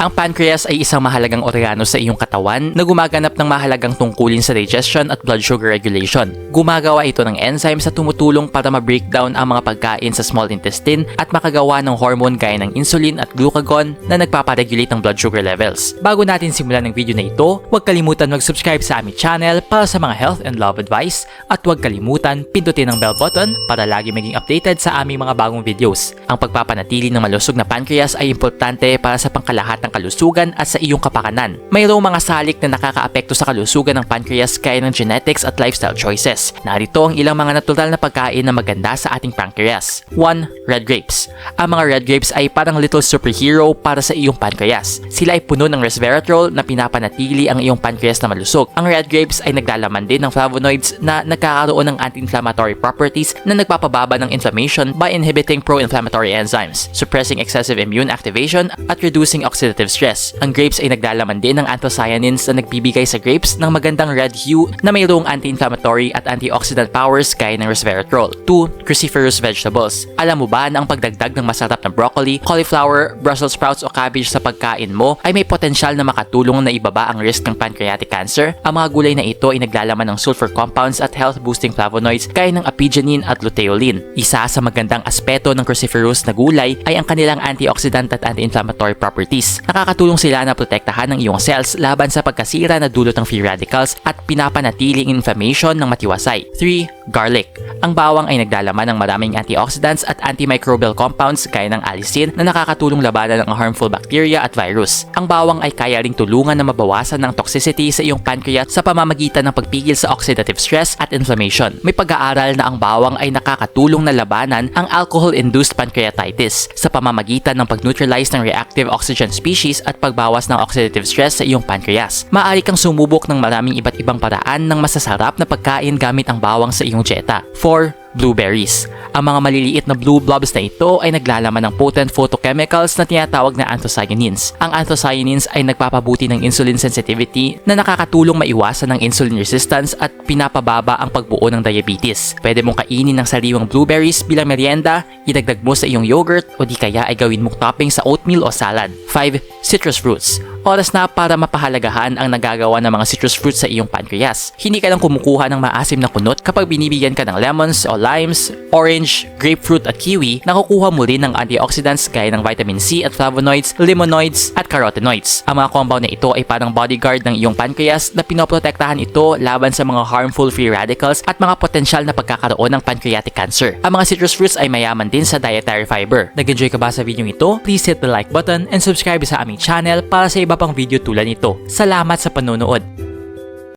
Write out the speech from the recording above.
Ang pancreas ay isang mahalagang organo sa iyong katawan na gumaganap ng mahalagang tungkulin sa digestion at blood sugar regulation. Gumagawa ito ng enzymes sa tumutulong para ma-breakdown ang mga pagkain sa small intestine at makagawa ng hormone gaya ng insulin at glucagon na nagpaparegulate ng blood sugar levels. Bago natin simulan ng video na ito, huwag kalimutan mag-subscribe sa aming channel para sa mga health and love advice at huwag kalimutan pindutin ang bell button para lagi maging updated sa aming mga bagong videos. Ang pagpapanatili ng malusog na pancreas ay importante para sa pangkalahat ng kalusugan at sa iyong kapakanan. Mayroong mga salik na nakakaapekto sa kalusugan ng pancreas gaya ng genetics at lifestyle choices. Narito ang ilang mga natural na pagkain na maganda sa ating pancreas. 1. Red grapes. Ang mga red grapes ay parang little superhero para sa iyong pancreas. Sila ay puno ng resveratrol na pinapanatili ang iyong pancreas na malusog. Ang red grapes ay naglalaman din ng flavonoids na nagkakaroon ng anti-inflammatory properties na nagpapababa ng inflammation by inhibiting pro-inflammatory enzymes, suppressing excessive immune activation at reducing oxidative stress. Ang grapes ay naglalaman din ng anthocyanins na nagbibigay sa grapes ng magandang red hue na mayroong anti-inflammatory at antioxidant powers gaya ng resveratrol. 2. Cruciferous vegetables. Alam mo ba na ang pagdagdag ng masarap na broccoli, cauliflower, Brussels sprouts o cabbage sa pagkain mo ay may potensyal na makatulong na ibaba ang risk ng pancreatic cancer? Ang mga gulay na ito ay naglalaman ng sulfur compounds at health-boosting flavonoids gaya ng apigenin at luteolin. Isa sa magandang aspeto ng cruciferous na gulay ay ang kanilang antioxidant at anti-inflammatory properties. Nakakatulong sila na protektahan ng iyong cells laban sa pagkasira na dulot ng free radicals at pinapanatiling inflammation ng matiwasay. 3. Garlic. Ang bawang ay naglalaman ng maraming antioxidants at antimicrobial compounds gaya ng allicin na nakakatulong labanan ng harmful bacteria at virus. Ang bawang ay kaya ring tulungan na mabawasan ng toxicity sa iyong pancreas sa pamamagitan ng pagpigil sa oxidative stress at inflammation. May pag-aaral na ang bawang ay nakakatulong na labanan ang alcohol-induced pancreatitis sa pamamagitan ng pag-neutralize ng reactive oxygen species at pagbawas ng oxidative stress sa iyong pancreas. Maaari kang sumubok ng maraming iba't ibang paraan ng masasarap na pagkain gamit ang bawang sa iyong dieta. 4. Blueberries. Ang mga maliliit na blue blobs na ito ay naglalaman ng potent photochemicals na tinatawag na anthocyanins. Ang anthocyanins ay nagpapabuti ng insulin sensitivity na nakakatulong maiwasan ng insulin resistance at pinapababa ang pagbuo ng diabetes. Pwede mong kainin ng sariwang blueberries bilang merienda, idagdag mo sa iyong yogurt o di kaya ay gawin mong topping sa oatmeal o salad. 5. Citrus fruits. Oras na para mapahalagahan ang nagagawa ng mga citrus fruits sa iyong pancreas. Hindi ka lang kumukuha ng maasim na kunot kapag binibigyan ka ng lemons o limes, orange, grapefruit at kiwi. Nakukuha mo rin ng antioxidants gaya ng vitamin C at flavonoids, limonoids at carotenoids. Ang mga compound na ito ay parang bodyguard ng iyong pancreas na pinoprotektahan ito laban sa mga harmful free radicals at mga potensyal na pagkakaroon ng pancreatic cancer. Ang mga citrus fruits ay mayaman din sa dietary fiber. Nag-enjoy ka ba sa video ito? Please hit the like button and subscribe sa aming channel para sa iba pang video tulad nito. Salamat sa panonood!